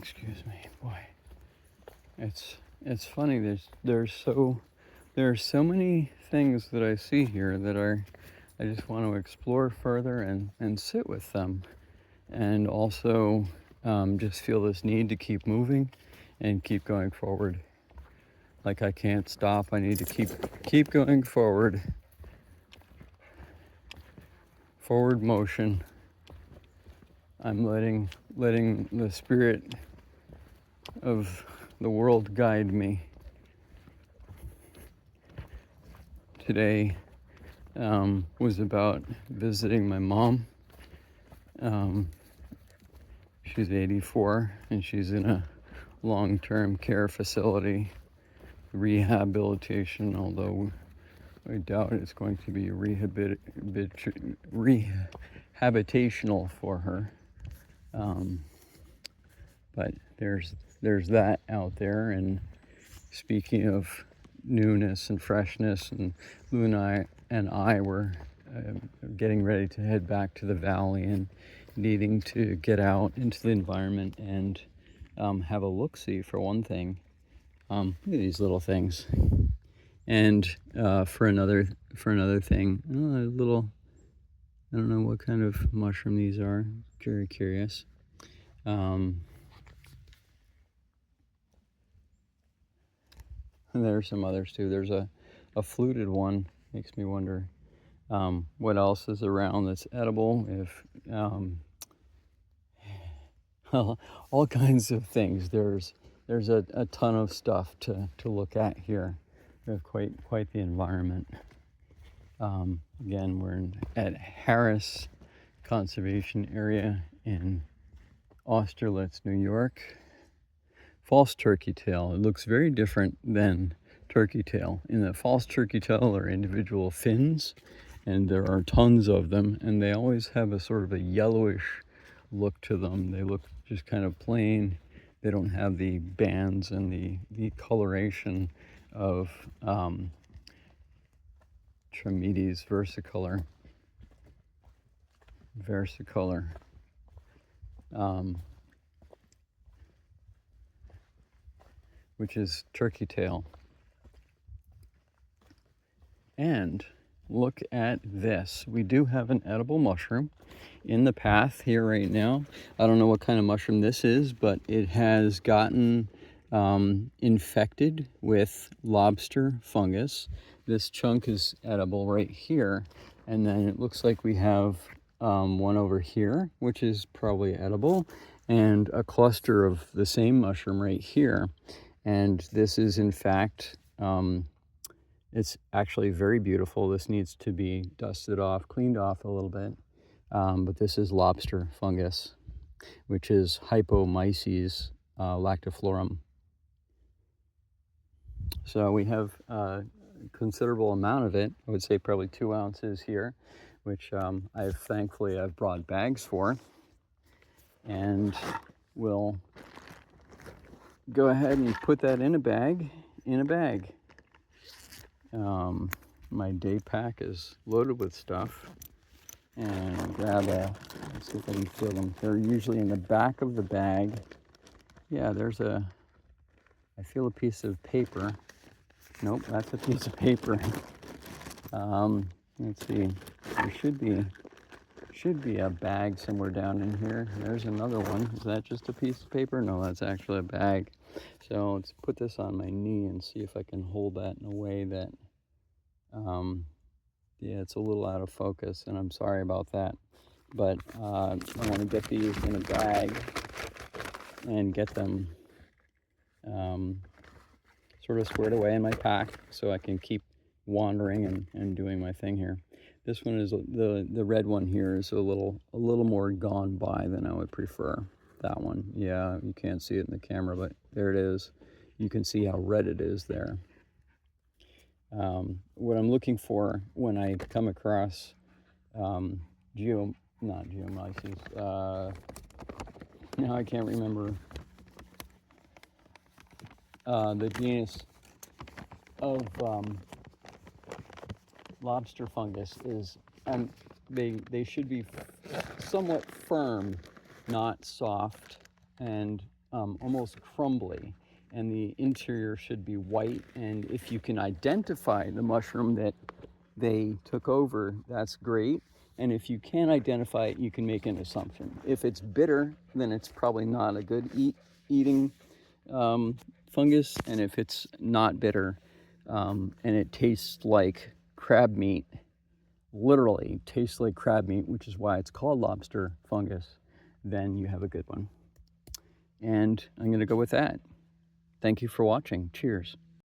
Excuse me, boy. It's funny. There are so many things that I see here that I just want to explore further and sit with them, and also just feel this need to keep moving and keep going forward. Like I can't stop. I need to keep going forward. Forward motion. I'm letting the spirit of the world guide me. Today was about visiting my mom. She's 84 and she's in a long-term care facility, rehabilitation, although I doubt it's going to be rehabilitational for her. But there's that out there. And speaking of newness and freshness, and Lou and I were getting ready to head back to the valley and needing to get out into the environment and have a look-see for one thing. Look at these little things. And for another thing, a little, I don't know what kind of mushroom these are. Very curious. And there are some others too. There's a fluted one. Makes me wonder what else is around that's edible. If all kinds of things. There's a ton of stuff to look at here. We have quite the environment. Again, we're at Harris Conservation Area in Austerlitz, New York. False turkey tail. It looks very different than turkey tail. In the false turkey tail are individual fins, and there are tons of them, and they always have a sort of a yellowish look to them. They look just kind of plain. They don't have the bands and the coloration of Trametes versicolor. Which is turkey tail. And look at this. We do have an edible mushroom in the path here right now. I don't know what kind of mushroom this is, but it has gotten infected with lobster fungus. This chunk is edible right here. And then it looks like we have one over here, which is probably edible, and a cluster of the same mushroom right here. And this is, in fact, it's actually very beautiful. This needs to be dusted off, cleaned off a little bit. But this is lobster fungus, which is Hypomyces lactiflorum. So we have a considerable amount of it. I would say probably 2 ounces here, which thankfully I've brought bags for. And we'll go ahead and put that in a bag. My day pack is loaded with stuff. And grab let's see if I can feel them. They're usually in the back of the bag. Yeah, I feel a piece of paper. Nope, that's a piece of paper. Let's see, there should be a bag somewhere down in here. There's another one. Is that just a piece of paper? No, that's actually a bag. So let's put this on my knee and see if I can hold that in a way that, yeah, it's a little out of focus, and I'm sorry about that. But I want to get these in a bag and get them sort of squared away in my pack so I can keep wandering and doing my thing here. This one is the red one here is a little more gone by than I would prefer. That one, yeah, you can't see it in the camera, but there it is. You can see how red it is there. What I'm looking for when I come across Geomyces, now I can't remember the genus of lobster fungus is, they should be somewhat firm, not soft, and almost crumbly, and the interior should be white. And if you can identify the mushroom that they took over, that's great. And if you can't identify it, you can make an assumption. If it's bitter, then it's probably not a good eating fungus. And if it's not bitter and it tastes like crab meat, literally tastes like crab meat, which is why it's called lobster fungus, then you have a good one. And I'm going to go with that. Thank you for watching. Cheers.